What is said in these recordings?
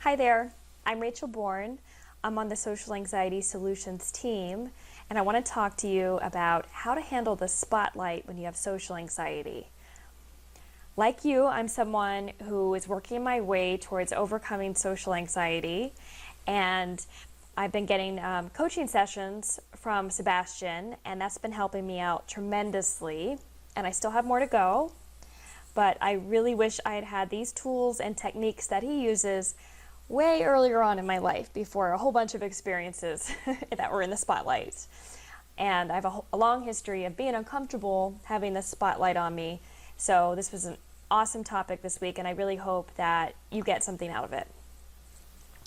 Hi there, I'm Rachel Bourne. I'm on the Social Anxiety Solutions team, and I want to talk to you about how to handle the spotlight when you have social anxiety. Like you, I'm someone who is working my way towards overcoming social anxiety, and I've been getting coaching sessions from Sebastian, and that's been helping me out tremendously, and I still have more to go, but I really wish I had had these tools and techniques that he uses way earlier on in my life before a whole bunch of experiences that were in the spotlight. And I have a long history of being uncomfortable having the spotlight on me. So this was an awesome topic this week, and I really hope that you get something out of it.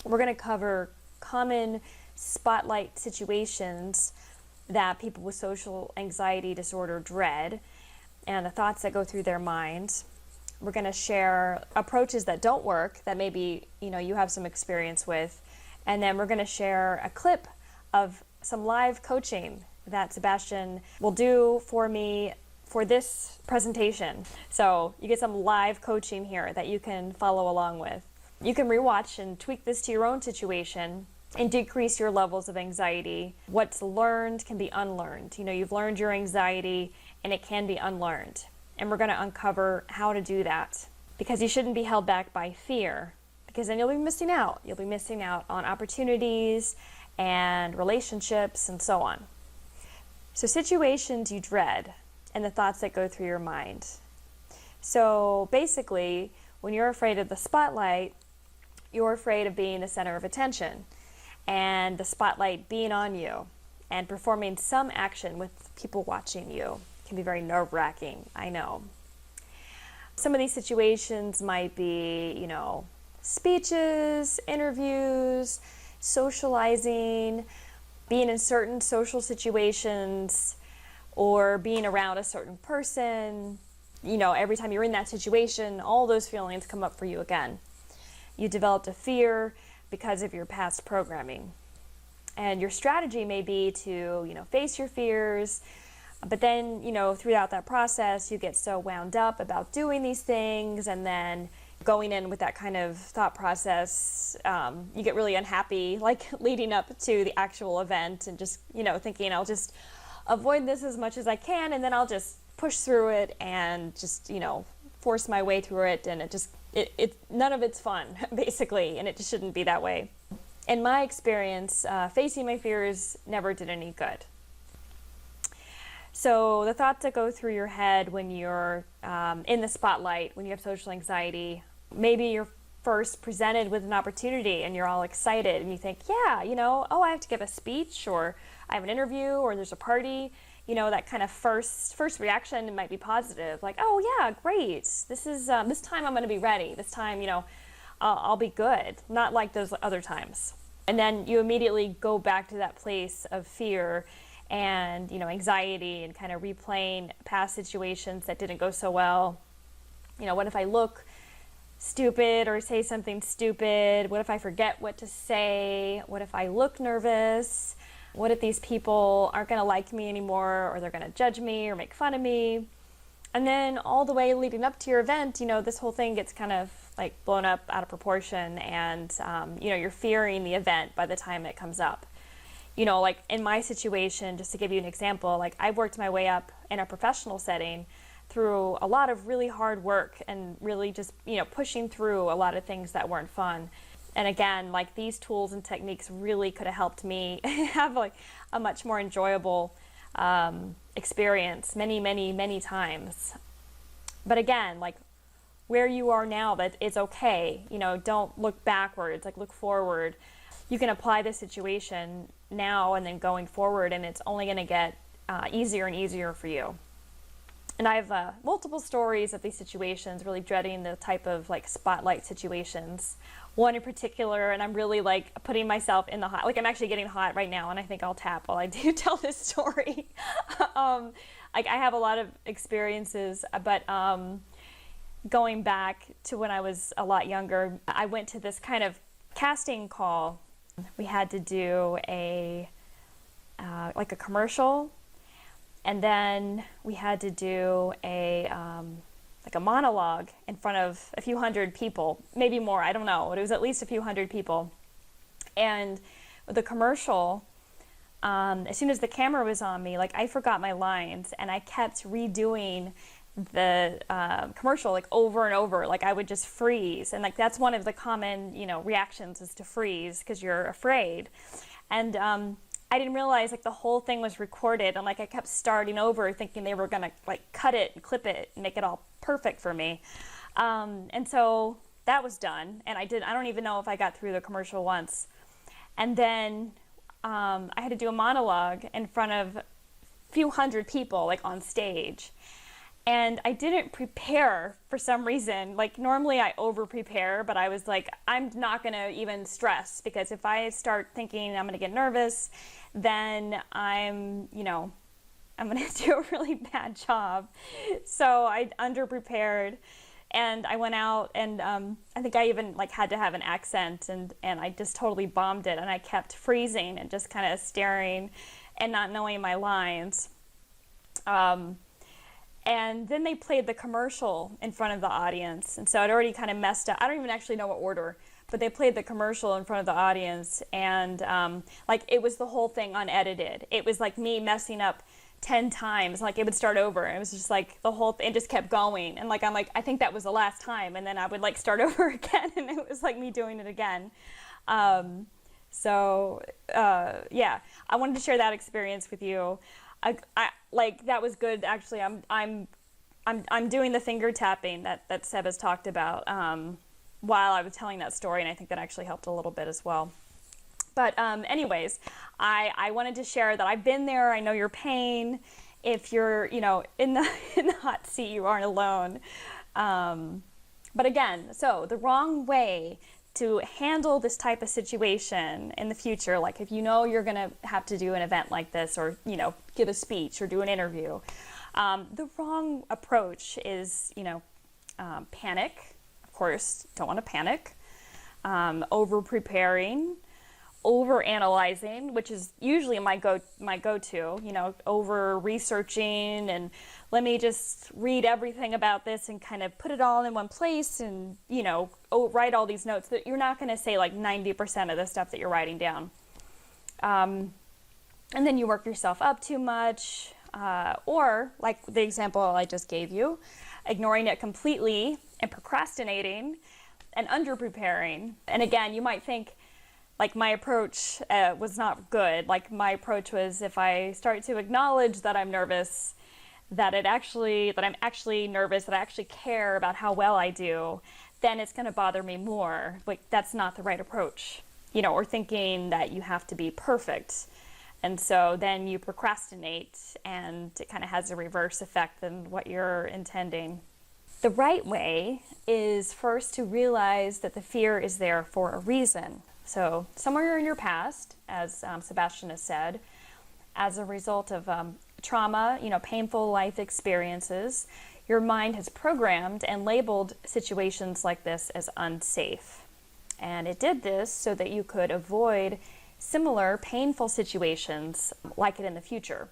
We're going to cover common spotlight situations that people with social anxiety disorder dread and the thoughts that go through their minds. We're going to share approaches that don't work that maybe you have some experience with, and then we're going to share a clip of some live coaching that Sebastian will do for me for this presentation. So you get some live coaching here that you can follow along with. You can rewatch and tweak this to your own situation and decrease your levels of anxiety. What's learned can be unlearned. You've learned your anxiety and it can be unlearned. And we're going to uncover how to do that, because you shouldn't be held back by fear, because then you'll be missing out. You'll be missing out on opportunities and relationships and so on. So situations you dread and the thoughts that go through your mind. So basically, when you're afraid of the spotlight, you're afraid of being the center of attention and the spotlight being on you and performing some action with people watching you. Can be very nerve-wracking, I know. Some of these situations might be, speeches, interviews, socializing, being in certain social situations, or being around a certain person. Every time you're in that situation, all those feelings come up for you again. You developed a fear because of your past programming. And your strategy may be to, face your fears. But then, throughout that process, you get so wound up about doing these things, and then going in with that kind of thought process, you get really unhappy, like leading up to the actual event, and just, thinking I'll just avoid this as much as I can, and then I'll just push through it and just, force my way through it, and it none of it's fun, basically, and it just shouldn't be that way. In my experience, facing my fears never did any good. So the thoughts that go through your head when you're in the spotlight, when you have social anxiety, maybe you're first presented with an opportunity and you're all excited and you think, yeah, I have to give a speech, or I have an interview, or there's a party. That kind of first reaction might be positive, like, oh yeah, great. This is this time I'm going to be ready. This time, I'll be good. Not like those other times. And then you immediately go back to that place of fear and anxiety, and kind of replaying past situations that didn't go so well. What if I look stupid or say something stupid? What if I forget what to say? What if I look nervous? What if these people aren't going to like me anymore, or they're going to judge me or make fun of me? And then all the way leading up to your event, this whole thing gets kind of like blown up out of proportion, and you're fearing the event by the time it comes up. Like in my situation, just to give you an example, like I've worked my way up in a professional setting through a lot of really hard work and really just, pushing through a lot of things that weren't fun. And again, like these tools and techniques really could have helped me have like a much more enjoyable experience many, many, many times. But again, like where you are now, that it's okay. Don't look backwards, like look forward. You can apply this situation now and then going forward, and it's only going to get easier and easier for you. And I have multiple stories of these situations, really dreading the type of like spotlight situations. One in particular, and I'm really like putting myself in the hot, like I'm actually getting hot right now, and I think I'll tap while I do tell this story. Like I have a lot of experiences, but going back to when I was a lot younger, I went to this kind of casting call. We had to do like a commercial, and then we had to do a like a monologue in front of a few hundred people, maybe more, I don't know, but it was at least a few hundred people. And the commercial, as soon as the camera was on me, like I forgot my lines and I kept redoing the commercial like over and over. Like I would just freeze, and like that's one of the common reactions is to freeze because you're afraid. And I didn't realize like the whole thing was recorded, and like I kept starting over thinking they were gonna like cut it and clip it and make it all perfect for me. And so that was done, and I don't even know if I got through the commercial once. And then I had to do a monologue in front of a few hundred people, like on stage. And I didn't prepare for some reason. Like normally I over prepare, but I was like, I'm not gonna even stress, because if I start thinking I'm gonna get nervous, then I'm gonna do a really bad job. So I under prepared, and I went out, and I think I even like had to have an accent, and I just totally bombed it, and I kept freezing and just kind of staring and not knowing my lines. And then they played the commercial in front of the audience, and so I'd already kind of messed up. I don't even actually know what order, but they played the commercial in front of the audience, and like it was the whole thing unedited. It was like me messing up 10 times. Like it would start over, and it was just like the whole thing just kept going, and like I'm like, I think that was the last time, and then I would like start over again, and it was like me doing it again. Yeah, I wanted to share that experience with you. I like that was good actually. I'm doing the finger tapping that Seb has talked about while I was telling that story, and I think that actually helped a little bit as well. But anyways, I wanted to share that I've been there. I know your pain. If you're in the hot seat, you aren't alone. But again, so the wrong way to handle this type of situation in the future, like if you're going to have to do an event like this, or give a speech or do an interview, the wrong approach is panic. Of course, don't want to panic. Over preparing, over analyzing, which is usually my go-to, over researching and let me just read everything about this and kind of put it all in one place and write all these notes that you're not going to say like 90% of the stuff that you're writing down. And then you work yourself up too much, or like the example I just gave you, ignoring it completely and procrastinating and under preparing. And again, you might think like my approach was not good. Like my approach was, if I start to acknowledge that I'm nervous, that I'm actually nervous, that I actually care about how well I do, then it's going to bother me more. Like that's not the right approach, or thinking that you have to be perfect. And so then you procrastinate, and it kind of has a reverse effect than what you're intending. The right way is first to realize that the fear is there for a reason. So somewhere in your past, as Sebastian has said, as a result of trauma, painful life experiences, your mind has programmed and labeled situations like this as unsafe. And it did this so that you could avoid similar painful situations like it in the future.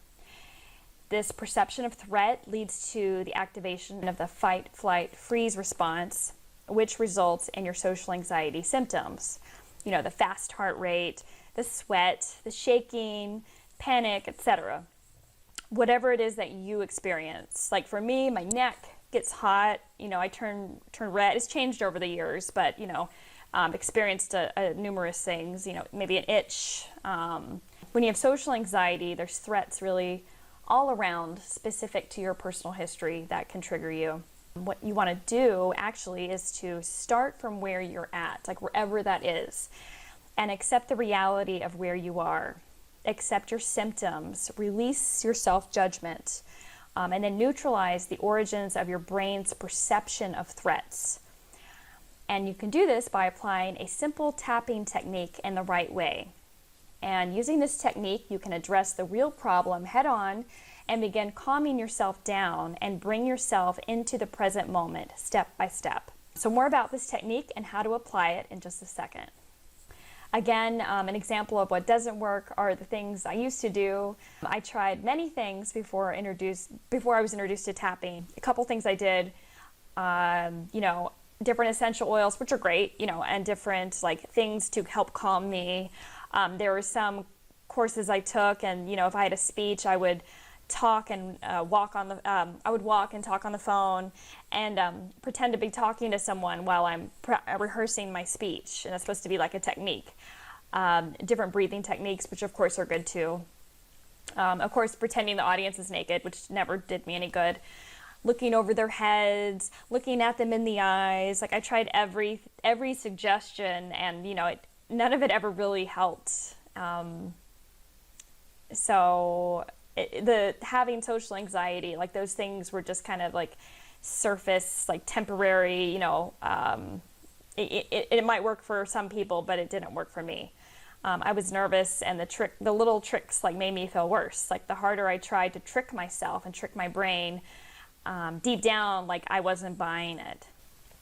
This perception of threat leads to the activation of the fight, flight, freeze response, which results in your social anxiety symptoms. The fast heart rate, the sweat, the shaking, panic, etc. Whatever it is that you experience. Like for me, my neck gets hot, I turn red. It's changed over the years, but experienced numerous things, maybe an itch. When you have social anxiety, there's threats really all around specific to your personal history that can trigger you. What you want to do actually is to start from where you're at, like wherever that is, and accept the reality of where you are. Accept your symptoms, release your self-judgment, and then neutralize the origins of your brain's perception of threats. And you can do this by applying a simple tapping technique in the right way. And using this technique, you can address the real problem head on and begin calming yourself down and bring yourself into the present moment, step by step. So more about this technique and how to apply it in just a second. Again, an example of what doesn't work are the things I used to do. I tried many things before I was introduced to tapping. A couple things I did. you know, different essential oils, which are great, you know, and different like things to help calm me. There were some courses I took, and you know, if I had a speech, I would talk and walk on the. I would walk and talk on the phone, and pretend to be talking to someone while I'm rehearsing my speech, and it's supposed to be like a technique. Different breathing techniques, which of course are good too. Of course, pretending the audience is naked, which never did me any good. Looking over their heads, looking at them in the eyes. Like I tried every suggestion, and you know, none of it ever really helped. So having social anxiety, like those things were just kind of like surface, like temporary. You know, it might work for some people, but it didn't work for me. I was nervous, and the little tricks like made me feel worse. Like the harder I tried to trick myself and trick my brain, deep down, like I wasn't buying it.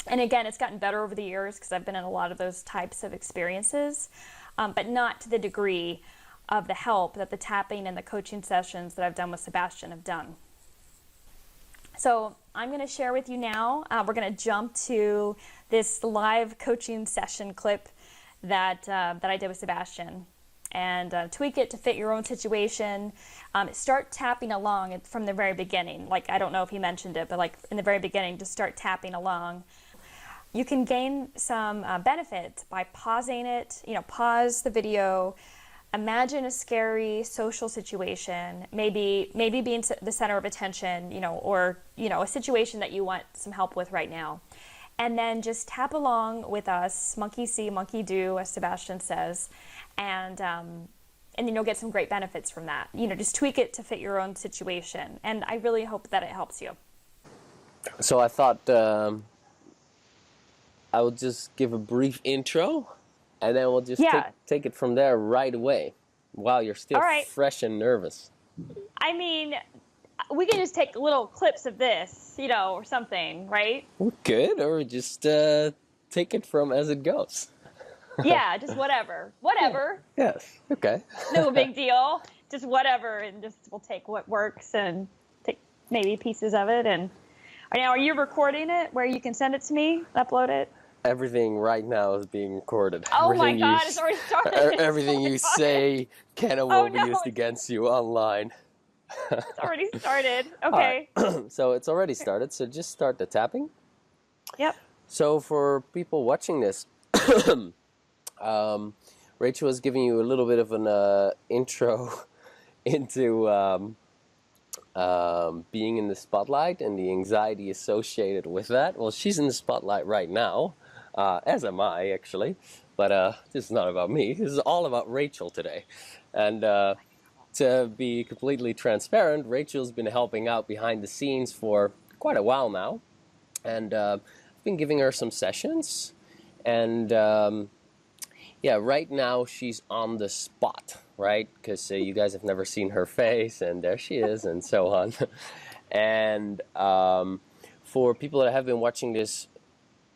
And again, it's gotten better over the years because I've been in a lot of those types of experiences, but not to the degree of the help that the tapping and the coaching sessions that I've done with Sebastian have done. So I'm going to share with you now, we're going to jump to this live coaching session clip that I did with Sebastian, and tweak it to fit your own situation. Start tapping along from the very beginning. Like, I don't know if he mentioned it, but like in the very beginning, just start tapping along. You can gain some benefit by pausing it, you know, pause the video, imagine a scary social situation, maybe being the center of attention, you know, or, you know, a situation that you want some help with right now. And then just tap along with us, monkey see, monkey do, as Sebastian says, and then you'll get some great benefits from that. You know, just tweak it to fit your own situation. And I really hope that it helps you. So I thought I will just give a brief intro, and then we'll just take it from there right away. Wow, you're still fresh and nervous. I mean, we can just take little clips of this, you know, or something, right? We could, or just take it from as it goes. Yeah, just whatever. Whatever. Yes, okay. No big deal. Just whatever, and just we'll take what works and take maybe pieces of it. And now, are you recording it where you can send it to me, upload it? Everything right now is being recorded. Oh my God, it's already started. Everything you say can and will be used against you online. It's already started. Okay. Right. So it's already started. So just start the tapping. Yep. So for people watching this, Rachel is giving you a little bit of an intro into being in the spotlight and the anxiety associated with that. Well, she's in the spotlight right now, as am I actually. But this is not about me. This is all about Rachel today. And to be completely transparent, Rachel's been helping out behind the scenes for quite a while now. And I've been giving her some sessions. And yeah, right now she's on the spot, right? Because you guys have never seen her face, and there she is, and so on. And for people that have been watching this,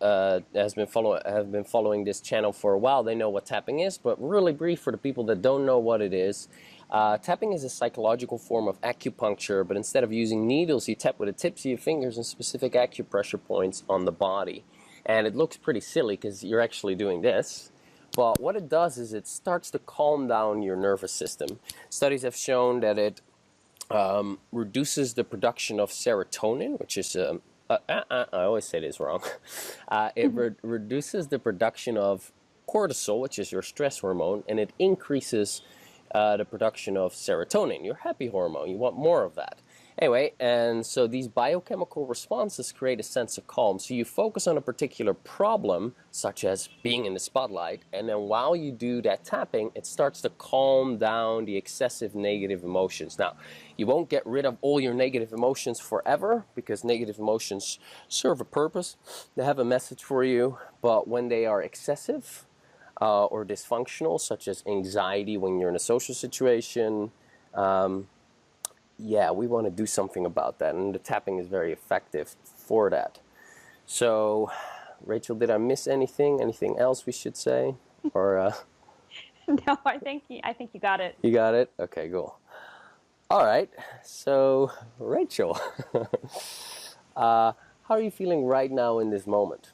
have been following this channel for a while, they know what tapping is. But really brief for the people that don't know what it is. Tapping is a psychological form of acupuncture, but instead of using needles, you tap with the tips of your fingers on specific acupressure points on the body. And it looks pretty silly because you're actually doing this. But what it does is it starts to calm down your nervous system. Studies have shown that it reduces the production of serotonin, which is, I always say this wrong. It reduces the production of cortisol, which is your stress hormone, and it increases the production of serotonin, your happy hormone. You want more of that. Anyway, and so these biochemical responses create a sense of calm. So you focus on a particular problem, such as being in the spotlight, and then while you do that tapping, it starts to calm down the excessive negative emotions. Now, you won't get rid of all your negative emotions forever, because negative emotions serve a purpose. They have a message for you, but when they are excessive, or dysfunctional, such as anxiety when you're in a social situation, yeah, we want to do something about that, and the tapping is very effective for that. So, Rachel, did I miss anything? Anything else we should say? Or no, I think you got it. You got it? Okay, cool. All right. So, Rachel, how how are you feeling right now in this moment?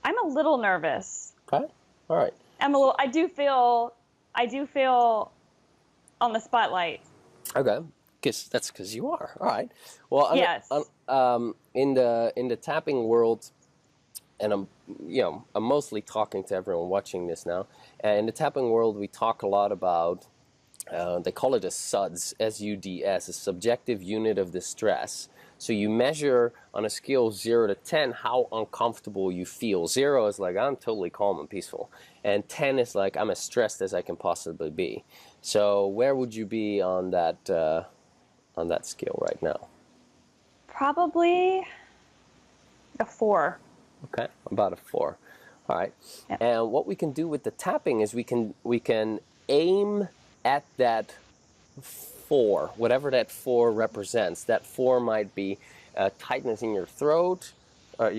I'm a little nervous. Okay. All right. I do feel on the spotlight. Okay. Because you are. All right. Well, Yes. in the tapping world, and I'm mostly talking to everyone watching this now. In the tapping world, we talk a lot about, they call it a SUDS, S-U-D-S, a subjective unit of distress. So you measure on a scale of 0 to 10 how uncomfortable you feel. 0 is like, I'm totally calm and peaceful. And 10 is like, I'm as stressed as I can possibly be. So where would you be on that scale right now? Probably a 4. Okay, about a 4. All right. Yep. And what we can do with the tapping is we can aim at that 4, whatever that 4 represents. That 4 might be a tightness in your throat, a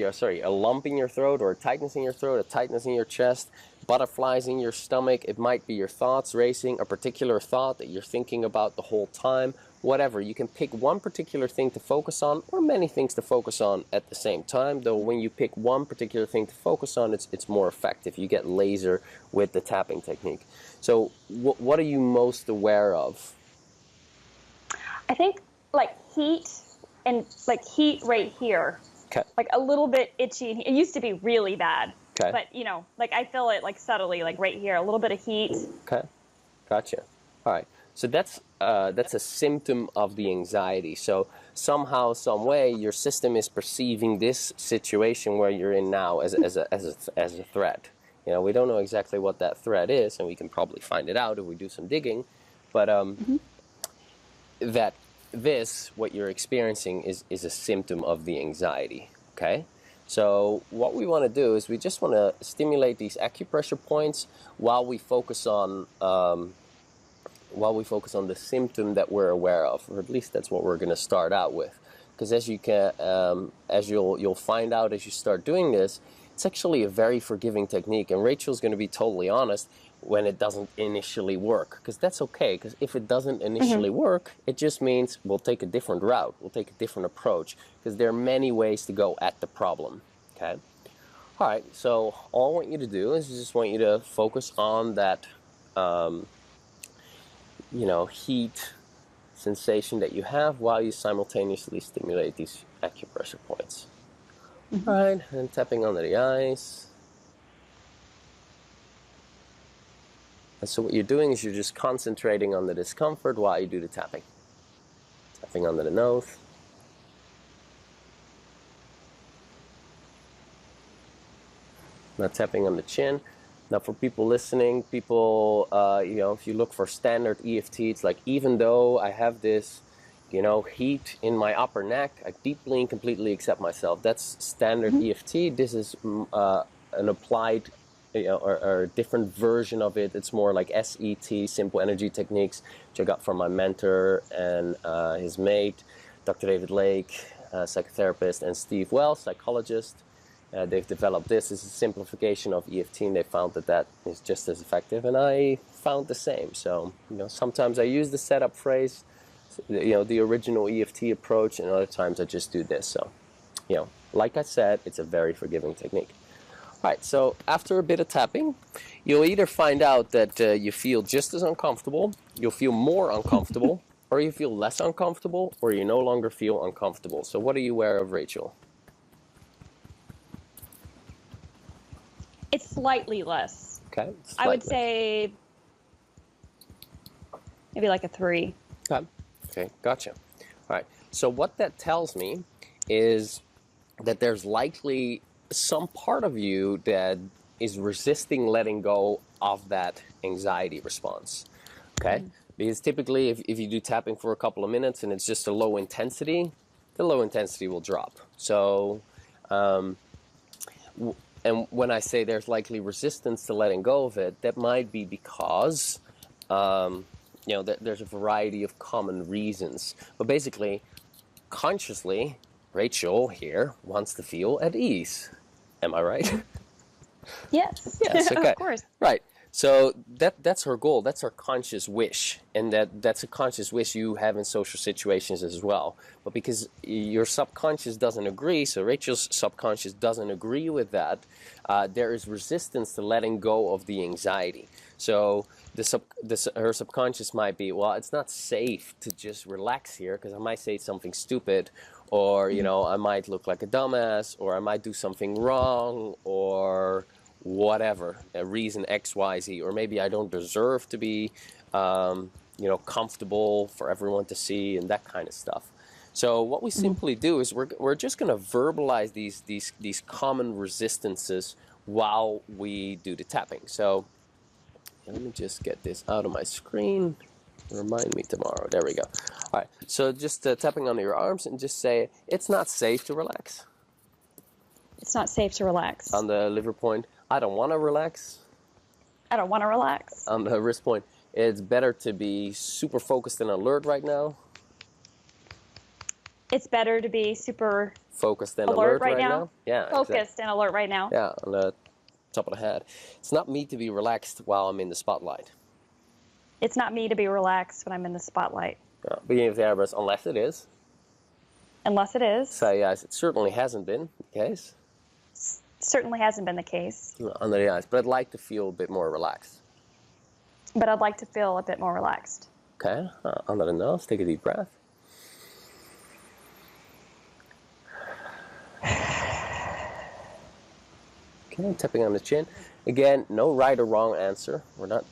lump in your throat, or a tightness in your throat, a tightness in your chest, butterflies in your stomach. It might be your thoughts racing, a particular thought that you're thinking about the whole time. Whatever, you can pick one particular thing to focus on, or many things to focus on at the same time. Though when you pick one particular thing to focus on, it's more effective. You get laser with the tapping technique. So what are you most aware of? I think like heat right here. Okay. Like a little bit itchy. It used to be really bad. Okay. But like I feel it like subtly, like right here, a little bit of heat. Okay. Gotcha. All right. So that's a symptom of the anxiety. So somehow, some way, your system is perceiving this situation where you're in now as a threat. We don't know exactly what that threat is, and we can probably find it out if we do some digging. But what you're experiencing is a symptom of the anxiety. Okay. So what we want to do is we just want to stimulate these acupressure points while we focus on the symptom that we're aware of, or at least that's what we're going to start out with. Because as you'll find out as you start doing this, it's actually a very forgiving technique. And Rachel's going to be totally honest when it doesn't initially work, because that's okay. Because if it doesn't initially work, it just means we'll take a different route, we'll take a different approach, because there are many ways to go at the problem. Okay. All right. So all I want you to do is just want you to focus on that. Heat sensation that you have while you simultaneously stimulate these acupressure points. All right, and tapping under the eyes. And so what you're doing is you're just concentrating on the discomfort while you do the tapping. Tapping under the nose. Now tapping on the chin. Now, for people listening, if you look for standard EFT, it's like, even though I have this, heat in my upper neck, I deeply and completely accept myself. That's standard EFT. This is an applied, or a different version of it. It's more like SET, Simple Energy Techniques, which I got from my mentor and his mate, Dr. David Lake, psychotherapist, and Steve Wells, psychologist. They've developed this as a simplification of EFT, and they found that is just as effective, and I found the same. So, sometimes I use the setup phrase, the original EFT approach, and other times I just do this. So, like I said, it's a very forgiving technique. All right, so after a bit of tapping, you'll either find out that you feel just as uncomfortable, you'll feel more uncomfortable, or you feel less uncomfortable, or you no longer feel uncomfortable. So what are you aware of, Rachel? It's slightly less. Okay. I would say maybe like a 3. Okay, gotcha. All right. So what that tells me is that there's likely some part of you that is resisting letting go of that anxiety response. Okay? Because typically if you do tapping for a couple of minutes and it's just a low intensity, the low intensity will drop. So and when I say there's likely resistance to letting go of it, that might be because, there's a variety of common reasons. But basically, consciously, Rachel here wants to feel at ease. Am I right? Yes. Yes, okay. Of course. Right. So that's her goal. That's her conscious wish, and that's a conscious wish you have in social situations as well. But because your subconscious doesn't agree, so Rachel's subconscious doesn't agree with that, there is resistance to letting go of the anxiety. So her subconscious might be, well, it's not safe to just relax here because I might say something stupid, or I might look like a dumbass, or I might do something wrong, or whatever, a reason X, Y, Z, or maybe I don't deserve to be, comfortable for everyone to see, and that kind of stuff. So what we simply do is we're just going to verbalize these common resistances while we do the tapping. So let me just get this out of my screen. Remind me tomorrow. There we go. All right. So just tapping on your arms and just say, it's not safe to relax. It's not safe to relax. On the liver point, I don't want to relax. I don't want to relax. On the wrist point, it's better to be super focused and alert right now. It's better to be super focused and alert right now. Yeah. Focused exactly. And alert right now. Yeah, on the top of the head. It's not me to be relaxed while I'm in the spotlight. It's not me to be relaxed when I'm in the spotlight. Beginning of the eyebrows, unless it is. Unless it is. So yes, it certainly hasn't been the case. Certainly hasn't been the case. Under the eyes, but I'd like to feel a bit more relaxed. But I'd like to feel a bit more relaxed. Okay, under the nose, take a deep breath. Okay, tapping on the chin. Again, no right or wrong answer. We're not,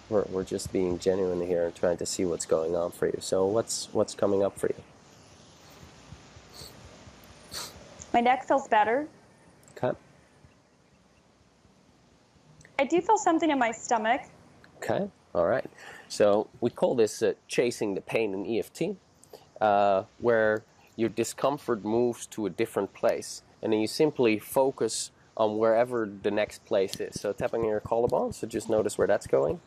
we're just being genuine here and trying to see what's going on for you. So what's coming up for you? My neck feels better. Okay. I do feel something in my stomach. Okay, all right. So we call this chasing the pain in EFT, where your discomfort moves to a different place. And then you simply focus on wherever the next place is. So tapping on your collarbone, so just notice where that's going.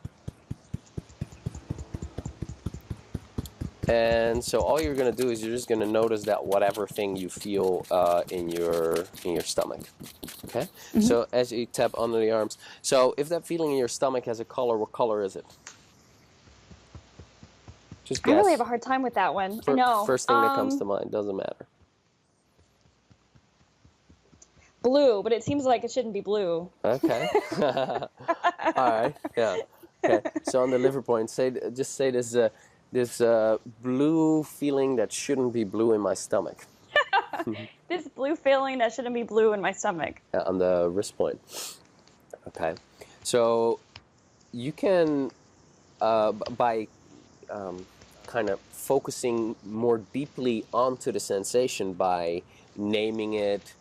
And so all you're going to do is you're just going to notice that whatever thing you feel in your stomach. Okay? Mm-hmm. So as you tap under the arms. So if that feeling in your stomach has a color, what color is it? Just guess. I really have a hard time with that one. I know. First thing that comes to mind, doesn't matter. Blue, but it seems like it shouldn't be blue. Okay. All right. Yeah. Okay. So on the liver point, just say this blue feeling that shouldn't be blue in my stomach. This blue feeling that shouldn't be blue in my stomach. On the wrist point. Okay. So you can, by kind of focusing more deeply onto the sensation by naming it,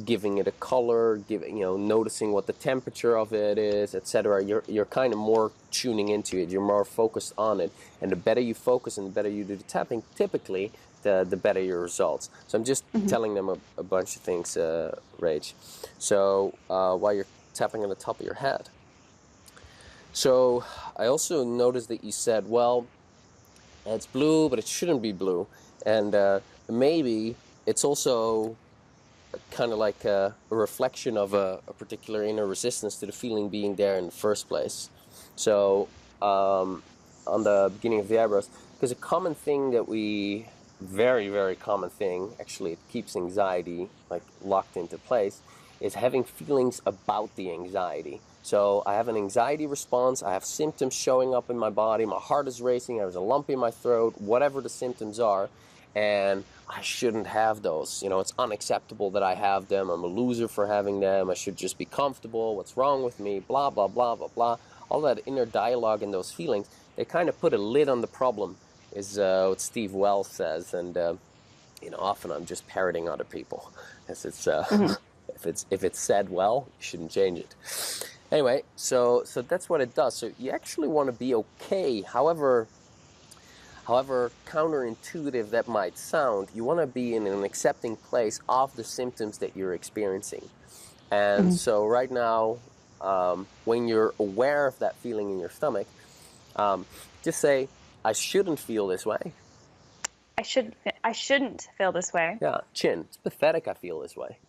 giving it a color, noticing what the temperature of it is, etc. You're kind of more tuning into it. You're more focused on it, and the better you focus and the better you do the tapping, typically, the better your results. So I'm just telling them a bunch of things, Rach. So while you're tapping on the top of your head. So I also noticed that you said, well, it's blue, but it shouldn't be blue, and maybe it's also kind of like a reflection of a particular inner resistance to the feeling being there in the first place. So on the beginning of the eyebrows, because a common thing that very, very common thing, actually it keeps anxiety like locked into place, is having feelings about the anxiety. So I have an anxiety response, I have symptoms showing up in my body, my heart is racing, there's a lump in my throat, whatever the symptoms are, and I shouldn't have those. It's unacceptable that I have them. I'm a loser for having them. I should just be comfortable. What's wrong with me? Blah, blah, blah, blah, blah. All that inner dialogue and those feelings, they kind of put a lid on the problem, is what Steve Wells says. And, often I'm just parroting other people. As it's, if it's said well, you shouldn't change it. Anyway, so that's what it does. So you actually want to be okay, however counterintuitive that might sound, you want to be in an accepting place of the symptoms that you're experiencing. And so right now, when you're aware of that feeling in your stomach, just say, I shouldn't feel this way. I shouldn't feel this way. Yeah, chin. It's pathetic I feel this way.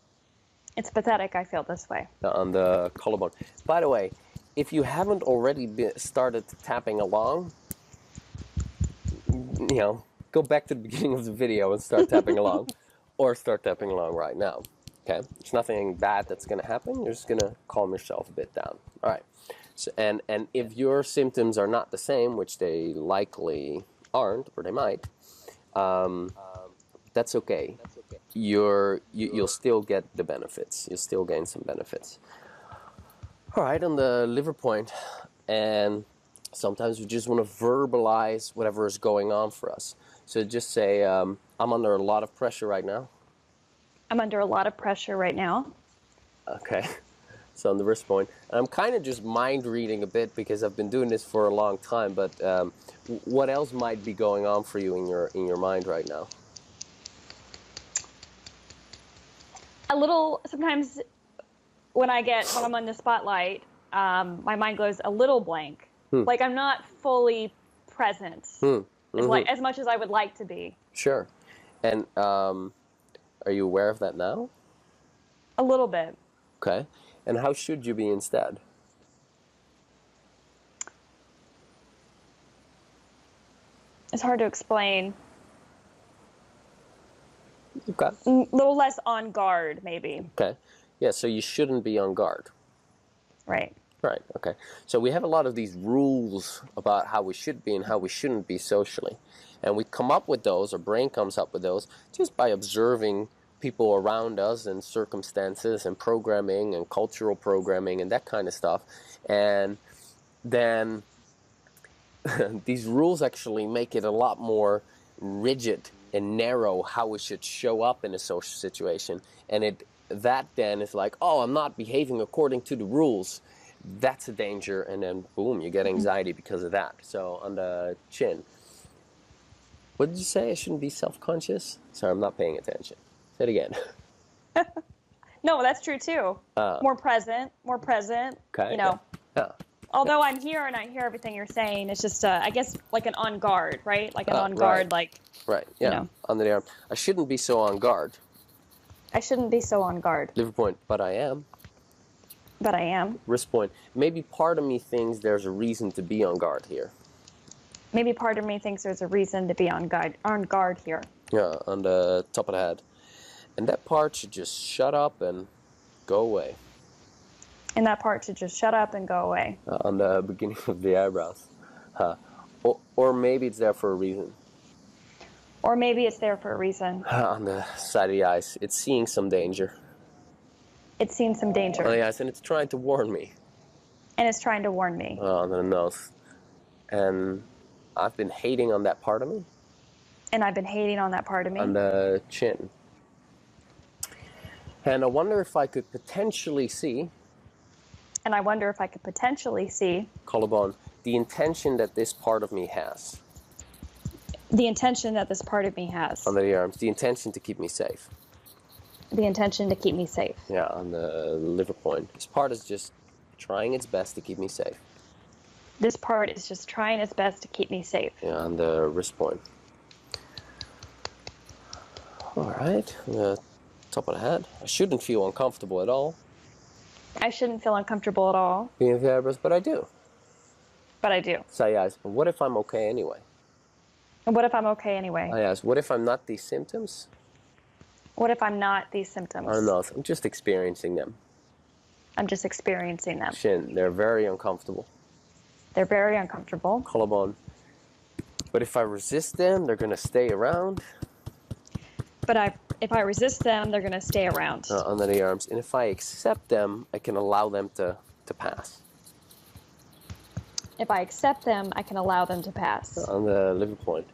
It's pathetic I feel this way. On the collarbone. By the way, if you haven't already started tapping along, go back to the beginning of the video and start tapping along, or start tapping along right now. Okay, there's nothing bad that's going to happen. You're just going to calm yourself a bit down. All right. So, and if your symptoms are not the same, which they likely aren't, or they might, that's okay. You'll still get the benefits. You'll still gain some benefits. All right, on the liver point, and sometimes we just want to verbalize whatever is going on for us. So just say, I'm under a lot of pressure right now. I'm under a lot of pressure right now. Okay. So on the wrist point, and I'm kind of just mind reading a bit because I've been doing this for a long time. But what else might be going on for you in your mind right now? A little. Sometimes when I'm on the spotlight, my mind goes a little blank. Like I'm not fully present, as much as I would like to be. Sure. And are you aware of that now? A little bit. Okay. And how should you be instead? It's hard to explain. Okay. A little less on guard, maybe. Okay. Yeah, so you shouldn't be on guard. Right. Right, okay. So we have a lot of these rules about how we should be and how we shouldn't be socially. And we come up with those, our brain comes up with those, just by observing people around us and circumstances and programming and cultural programming and that kind of stuff. And then these rules actually make it a lot more rigid and narrow how we should show up in a social situation. And that then is like, oh, I'm not behaving according to the rules. That's a danger, and then boom, you get anxiety because of that. So on the chin, what did you say? I shouldn't be self-conscious? Sorry, I'm not paying attention. Say it again. No, that's true too. More present. Okay. Yeah. Although I'm here and I hear everything you're saying, it's just, I guess, like an on guard, right? Like an on guard, right. Right, yeah, under the arm. I shouldn't be so on guard. I shouldn't be so on guard. Liver point, but I am. But I am. Wrist point, maybe part of me thinks there's a reason to be on guard here. Maybe part of me thinks there's a reason to be on guard here. Yeah, on the top of the head. And that part should just shut up and go away. And that part should just shut up and go away. On the beginning of the eyebrows. Or maybe it's there for a reason. Or maybe it's there for a reason. On the side of the eyes, it's seeing some danger. It's seen some danger. On the eyes, and it's trying to warn me. And it's trying to warn me. On the nose. And I've been hating on that part of me. And I've been hating on that part of me. On the chin. And I wonder if I could potentially see. And I wonder if I could potentially see. Collarbone. The intention that this part of me has. The intention that this part of me has. Under the arms. The intention to keep me safe. The intention to keep me safe. Yeah, on the liver point. This part is just trying its best to keep me safe. This part is just trying its best to keep me safe. Yeah, on the wrist point. All right, on the top of the head. I shouldn't feel uncomfortable at all. I shouldn't feel uncomfortable at all. Being with the eyebrows, but I do. But I do. So I ask, what if I'm okay anyway? And what if I'm okay anyway? I ask, what if I'm not these symptoms? What if I'm not these symptoms? I don't know, I'm just experiencing them. I'm just experiencing them. Shin, they're very uncomfortable. They're very uncomfortable. Collarbone. But if I resist them, they're going to stay around. But if I resist them, they're going to stay around. Under the arms. And if I accept them, I can allow them to pass. If I accept them, I can allow them to pass. On the liver point.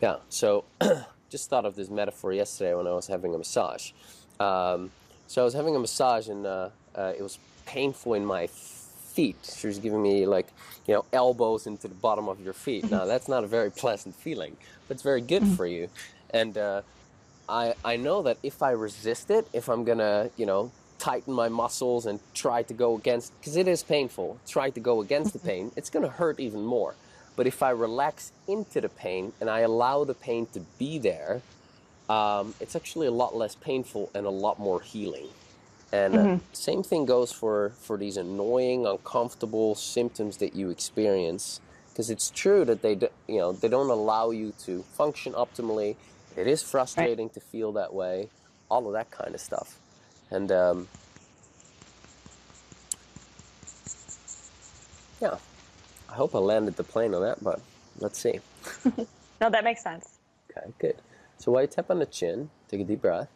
Yeah, so just thought of this metaphor yesterday when I was having a massage. So I was having a massage and it was painful in my feet. She was giving me elbows into the bottom of your feet. Now that's not a very pleasant feeling, but it's very good for you. And I know that if I resist it, if I'm gonna tighten my muscles and try to go against, because it is painful, try to go against the pain, it's gonna hurt even more. But if I relax into the pain and I allow the pain to be there, it's actually a lot less painful and a lot more healing. And Hmm. same thing goes for these annoying, uncomfortable symptoms that you experience. Because it's true that they don't allow you to function optimally. It is Right. frustrating to feel that way. All of that kind of stuff. And yeah, I hope I landed the plane on that, but let's see. No, that makes sense. Okay, good. So while you tap on the chin, take a deep breath.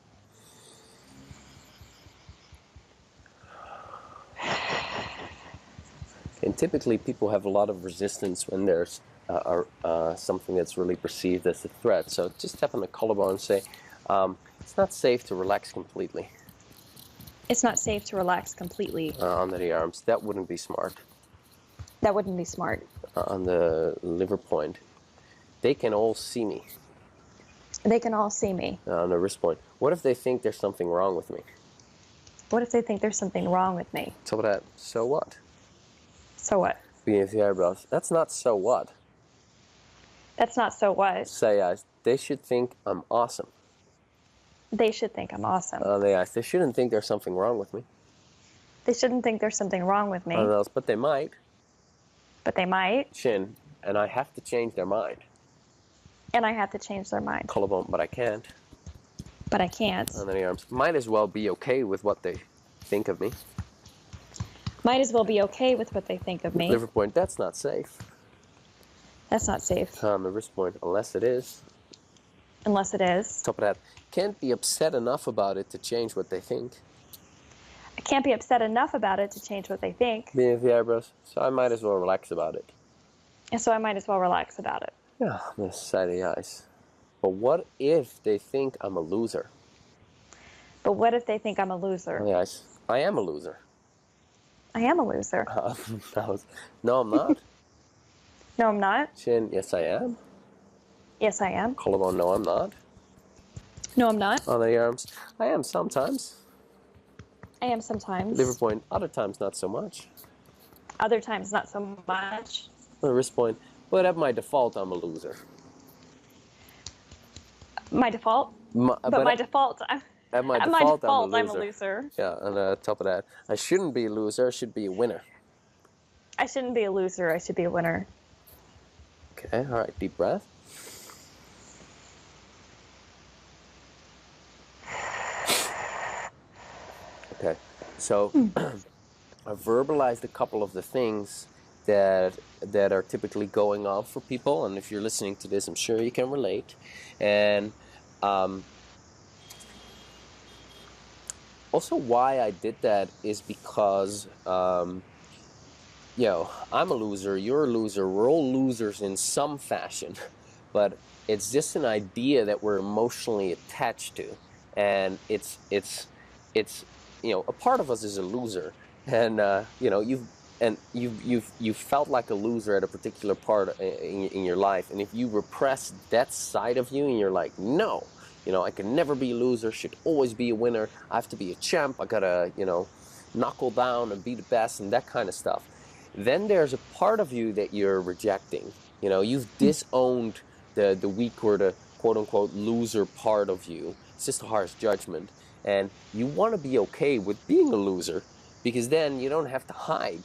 And typically people have a lot of resistance when there's something that's really perceived as a threat. So just tap on the collarbone and say, it's not safe to relax completely. It's not safe to relax completely. Under the arms. That wouldn't be smart. That wouldn't be smart. On the liver point. They can all see me. They can all see me. On the wrist point. What if they think there's something wrong with me? What if they think there's something wrong with me? Top of that, so what? So what? Beneath the eyebrows. That's not so what. That's not so what. Say eyes. They should think I'm awesome. They should think I'm awesome. On the eyes. They shouldn't think there's something wrong with me. They shouldn't think there's something wrong with me. On the nose, but they might. But they might. Chin. And I have to change their mind. And I have to change their mind. Collarbone, but I can't. But I can't. And then the arms. Might as well be okay with what they think of me. Might as well be okay with what they think of me. Liver point. That's not safe. That's not safe. On the wrist point, unless it is. Unless it is. Top of that. Can't be upset enough about it to change what they think. I can't be upset enough about it to change what they think. Beneath the eyebrows. So I might as well relax about it. And so I might as well relax about it. Yeah, on the side of the eyes. But what if they think I'm a loser? But what if they think I'm a loser? On the eyes. I am a loser. I am a loser. No, I'm not. No, I'm not. Chin. Yes, I am. Yes, I am. Collarbone. No, I'm not. No, I'm not. On the arms. I am sometimes. I am sometimes. Liver point. Other times, not so much. Other times, not so much. On the wrist point. But at my default, I'm a loser. My default? But my default, At my at default, my default, I'm a loser. Yeah, on the top of that. I shouldn't be a loser. I should be a winner. I shouldn't be a loser. I should be a winner. Okay, all right. Deep breath. Okay, so I verbalized a couple of the things that are typically going on for people, and if you're listening to this, I'm sure you can relate. And also, why I did that is because I'm a loser, you're a loser, we're all losers in some fashion, but it's just an idea that we're emotionally attached to, and it's a part of us is a loser, and you've felt like a loser at a particular part in your life, and if you repress that side of you and you're like, no, I can never be a loser, should always be a winner, I have to be a champ, I gotta knuckle down and be the best and that kind of stuff, then there's a part of you that you're rejecting. You've disowned the weak or the quote-unquote loser part of you. It's just a harsh judgment, and you want to be okay with being a loser, because then you don't have to hide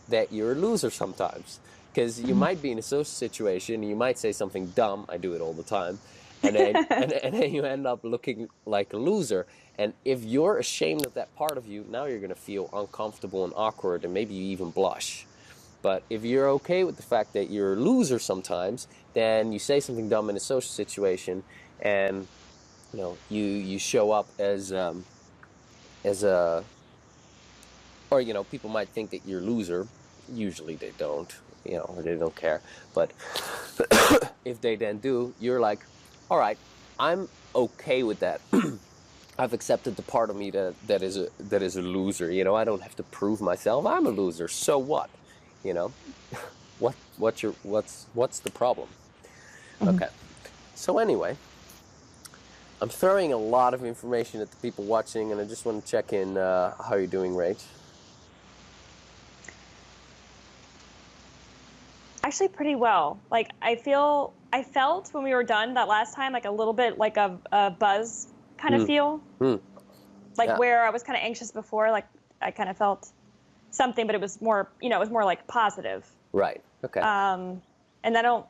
that you're a loser sometimes, because you might be in a social situation and you might say something dumb. I do it all the time, and then and then you end up looking like a loser. And if you're ashamed of that part of you, now you're going to feel uncomfortable and awkward, and maybe you even blush. But if you're okay with the fact that you're a loser sometimes, then you say something dumb in a social situation, and you show up as a, or people might think that you're a loser. Usually they don't, or they don't care. But if they then do, you're like, all right, I'm okay with that. I've accepted the part of me that is a loser. I don't have to prove myself. I'm a loser. So what? What's the problem? Okay. So anyway, I'm throwing a lot of information at the people watching, and I just want to check in how you're doing, Rach. Actually, pretty well. Like, I feel I felt when we were done that last time, like a little bit like a buzz kind of Mm, feel, mm, like yeah, where I was kind of anxious before, like I kind of felt something, but it was more, it was more like positive. right. Okay, Um, and I don't,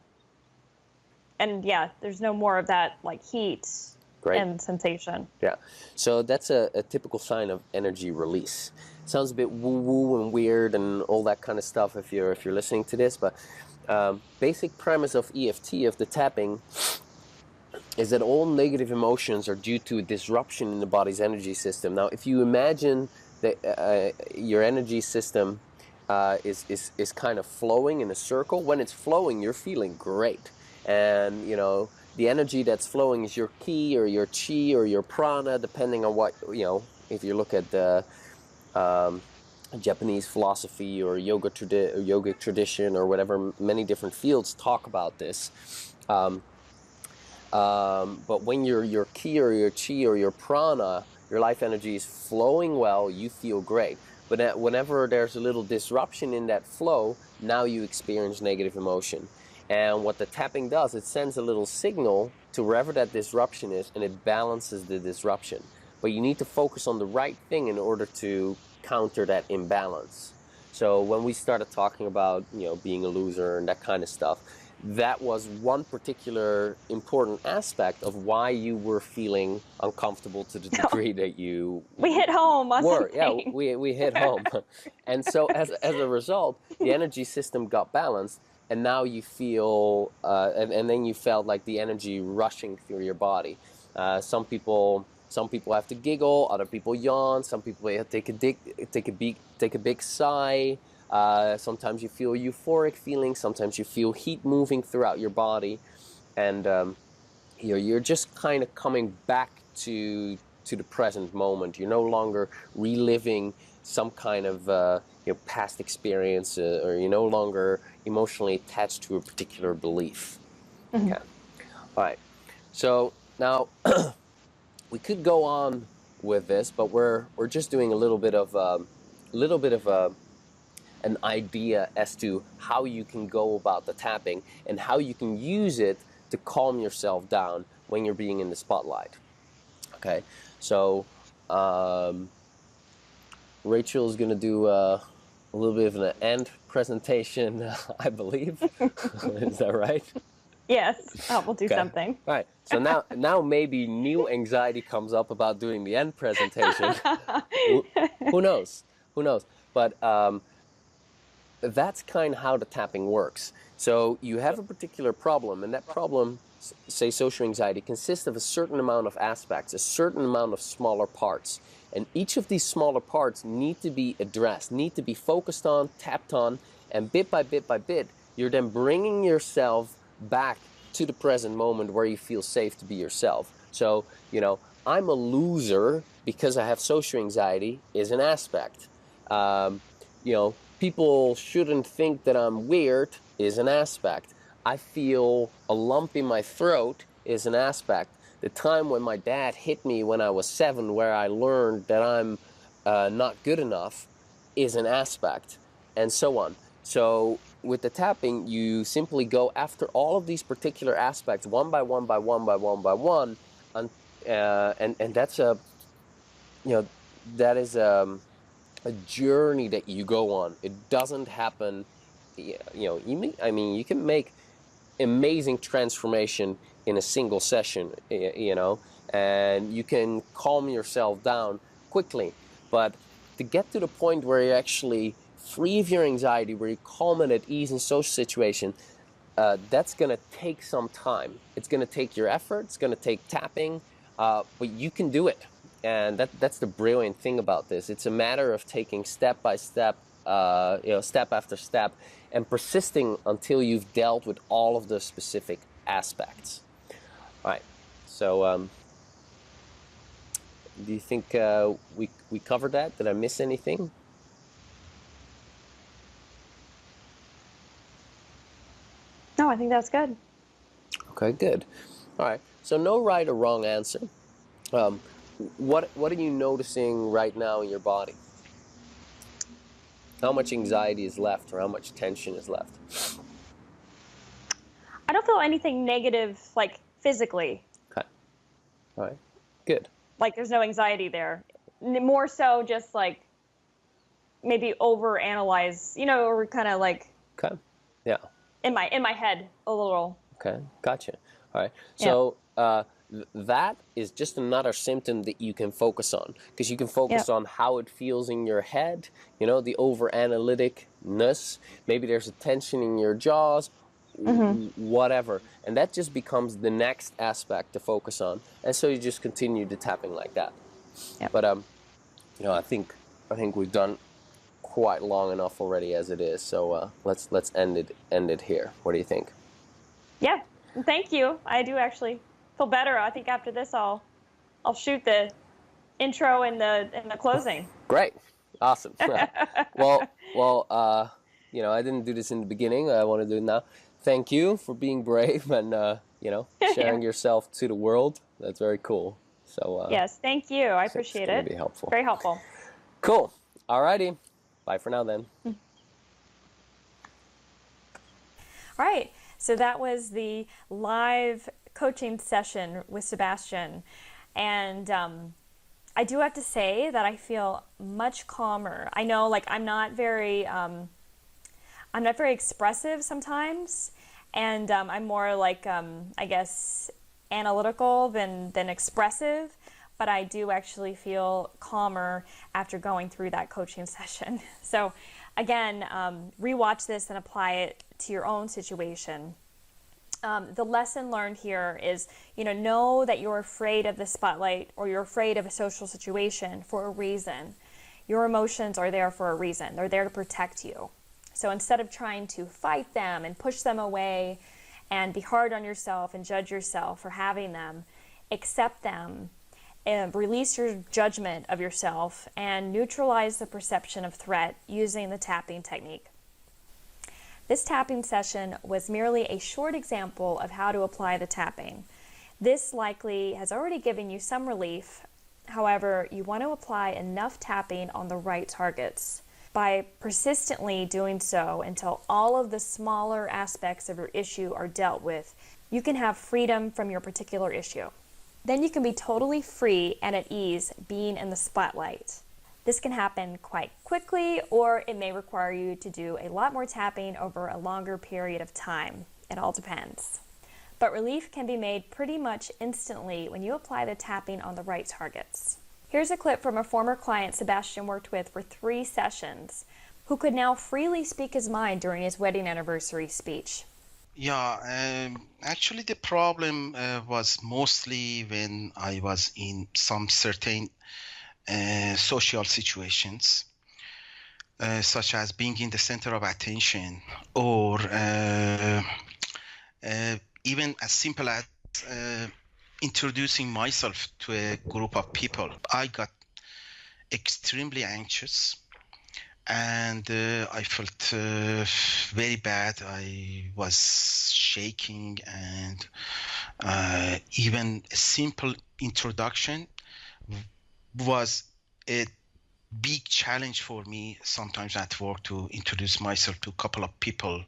and yeah, there's no more of that like heat great. and sensation. Yeah, so that's a typical sign of energy release. Sounds a bit woo-woo and weird and all that kind of stuff if you're listening to this, but basic premise of EFT, of the tapping, is that all negative emotions are due to a disruption in the body's energy system. Now, if you imagine that your energy system is kind of flowing in a circle, when it's flowing, you're feeling great. And, the energy that's flowing is your ki or your chi or your prana, depending on what, if you look at the Japanese philosophy or yogic tradition or whatever, many different fields talk about this. But when your ki or your chi or your prana, your life energy is flowing well, you feel great. But whenever there's a little disruption in that flow, now you experience negative emotion. And what the tapping does, it sends a little signal to wherever that disruption is, and it balances the disruption. But you need to focus on the right thing in order to counter that imbalance. So when we started talking about, being a loser and that kind of stuff, that was one particular important aspect of why you were feeling uncomfortable to the degree that you We hit home on were. Yeah, something. we hit home. And so as a result, the energy system got balanced, and now you feel, and then you felt like the energy rushing through your body. Some people have to giggle, other people yawn, some people take a big sigh. Sometimes you feel euphoric feelings, sometimes you feel heat moving throughout your body, and you're just kind of coming back to the present moment. You're no longer reliving some kind of past experience, or you're no longer emotionally attached to a particular belief. Mhm. Okay, all right. So now we could go on with this, but we're just doing a little bit of an idea as to how you can go about the tapping and how you can use it to calm yourself down when you're being in the spotlight. Okay, so Rachel is going to do a little bit of an end presentation, I believe. Is that right? Yes, we'll do Okay. something. All right. So now maybe new anxiety comes up about doing the end presentation. Who knows? Who knows? But that's kind of how the tapping works. So you have a particular problem, and that problem, say social anxiety, consists of a certain amount of aspects, a certain amount of smaller parts. And each of these smaller parts need to be addressed, need to be focused on, tapped on, and bit by bit, you're then bringing yourself back to the present moment where you feel safe to be yourself. So, I'm a loser because I have social anxiety is an aspect. People shouldn't think that I'm weird is an aspect. I feel a lump in my throat is an aspect. The time when my dad hit me when I was 7, where I learned that I'm not good enough, is an aspect, and so on. So with the tapping, you simply go after all of these particular aspects one by one by one by one by one, and that's that is a journey that you go on. It doesn't happen. You can make amazing transformation in a single session, and you can calm yourself down quickly. But to get to the point where you're actually free of your anxiety, where you're calm and at ease in social situation, that's going to take some time. It's going to take your effort. It's going to take tapping, but you can do it. And that's the brilliant thing about this. It's a matter of taking step by step, step after step, and persisting until you've dealt with all of the specific aspects. All right. So, do you think we covered that? Did I miss anything? No, I think that's good. Okay, good. All right. So no right or wrong answer. What are you noticing right now in your body? How much anxiety is left, or how much tension is left? I don't feel anything negative, like physically. Okay. All right. Good. Like there's no anxiety there. More so just like maybe overanalyze, or kind of like Okay. Yeah. in my head a little. Okay. Gotcha. All right. Yeah. So that is just another symptom that you can focus on, because you can focus on how it feels in your head, the over analyticness. Maybe there's a tension in your jaws, whatever. And that just becomes the next aspect to focus on. And so you just continue the tapping like that. Yep. But I think we've done quite long enough already as it is. So let's end it here. What do you think? Yeah. Thank you. I do actually feel better. I think after this, I'll shoot intro and the closing. Great. Awesome. Well, I didn't do this in the beginning. I want to do it now. Thank you for being brave and, sharing yourself to the world. That's very cool. So yes, thank you. I appreciate it. It's going to be helpful. Very helpful. Cool. All righty. Bye for now then. All right. So that was the live coaching session with Sebastian. And I do have to say that I feel much calmer. I know, like, I'm not very expressive sometimes, and I'm more like, I guess, analytical than expressive, but I do actually feel calmer after going through that coaching session. So again, rewatch this and apply it to your own situation. The lesson learned here is, know that you're afraid of the spotlight or you're afraid of a social situation for a reason. Your emotions are there for a reason. They're there to protect you. So instead of trying to fight them and push them away and be hard on yourself and judge yourself for having them, accept them and release your judgment of yourself and neutralize the perception of threat using the tapping technique. This tapping session was merely a short example of how to apply the tapping. This likely has already given you some relief. However, you want to apply enough tapping on the right targets. By persistently doing so until all of the smaller aspects of your issue are dealt with, you can have freedom from your particular issue. Then you can be totally free and at ease being in the spotlight. This can happen quite quickly, or it may require you to do a lot more tapping over a longer period of time. It all depends. But relief can be made pretty much instantly when you apply the tapping on the right targets. Here's a clip from a former client Sebastian worked with for 3 sessions, who could now freely speak his mind during his wedding anniversary speech. Yeah, actually the problem was mostly when I was in some certain social situations, such as being in the center of attention, or even as simple as introducing myself to a group of people. I got extremely anxious, and I felt very bad. I was shaking, and even a simple introduction was a big challenge for me sometimes at work, to introduce myself to a couple of people.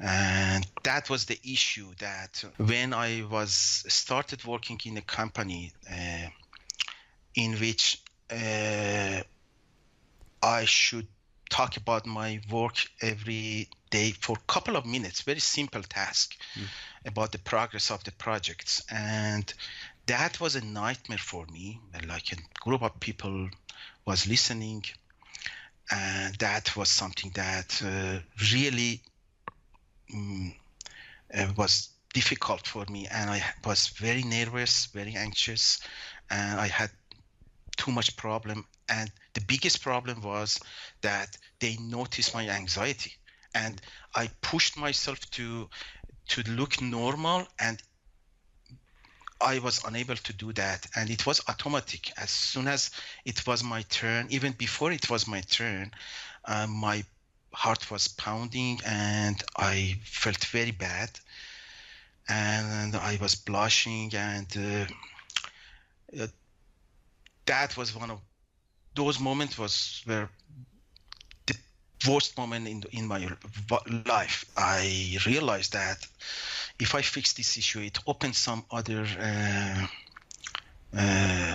And that was the issue, that when I was started working in a company in which I should talk about my work every day for a couple of minutes, very simple task about the progress of the projects. And that was a nightmare for me. Like a group of people was listening, and that was something that really was difficult for me, and I was very nervous, very anxious, and I had too much problem. And the biggest problem was that they noticed my anxiety, and I pushed myself to look normal, and I was unable to do that. And it was automatic. As soon as it was my turn, even before it was my turn, my heart was pounding, and I felt very bad, and I was blushing, and that was one of those moments where the worst moment in my life. I realized that if I fix this issue, it opens some other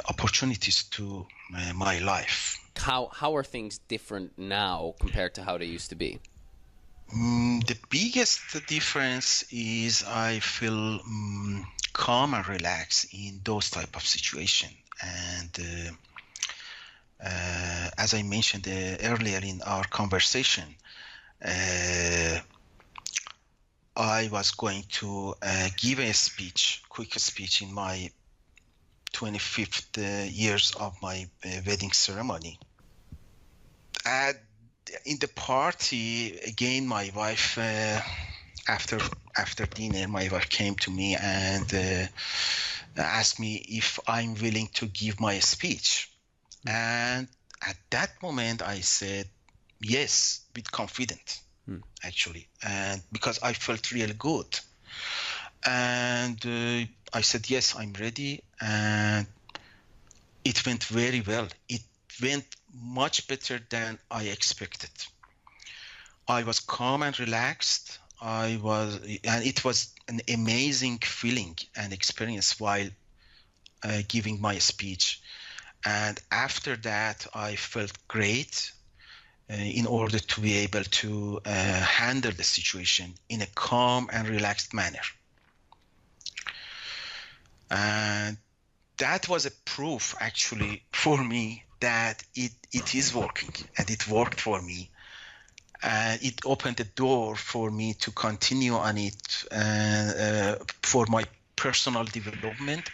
opportunities to my life. How are things different now compared to how they used to be? The biggest difference is I feel calm and relaxed in those type of situation. And as I mentioned earlier in our conversation, I was going to give a quick speech in my 25th years of my wedding ceremony. In the party, again, my wife, after dinner, my wife came to me and asked me if I'm willing to give my speech. And at that moment, I said yes, with confidence, actually, and because I felt really good. And I said, yes, I'm ready. And it went very well. It went much better than I expected. I was calm and relaxed. And it was an amazing feeling and experience while giving my speech. And after that, I felt great in order to be able to handle the situation in a calm and relaxed manner. And that was a proof, actually, for me that it is working, and it worked for me. And it opened the door for me to continue on it for my personal development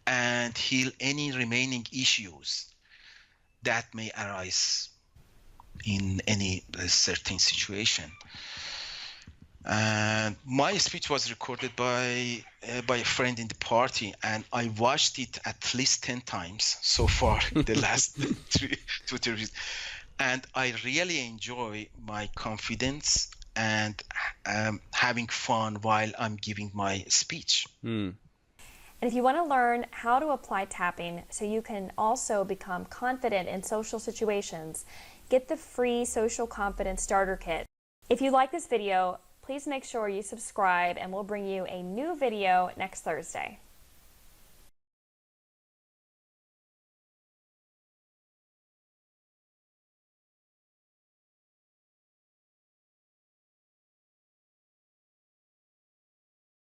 and heal any remaining issues that may arise in any certain situation. And my speech was recorded by a friend in the party, and I watched it at least 10 times so far in the last 2 years. And I really enjoy my confidence and having fun while I'm giving my speech. And if you want to learn how to apply tapping so you can also become confident in social situations, get the free Social Confidence Starter Kit. If you like this video, please make sure you subscribe, and we'll bring you a new video next Thursday.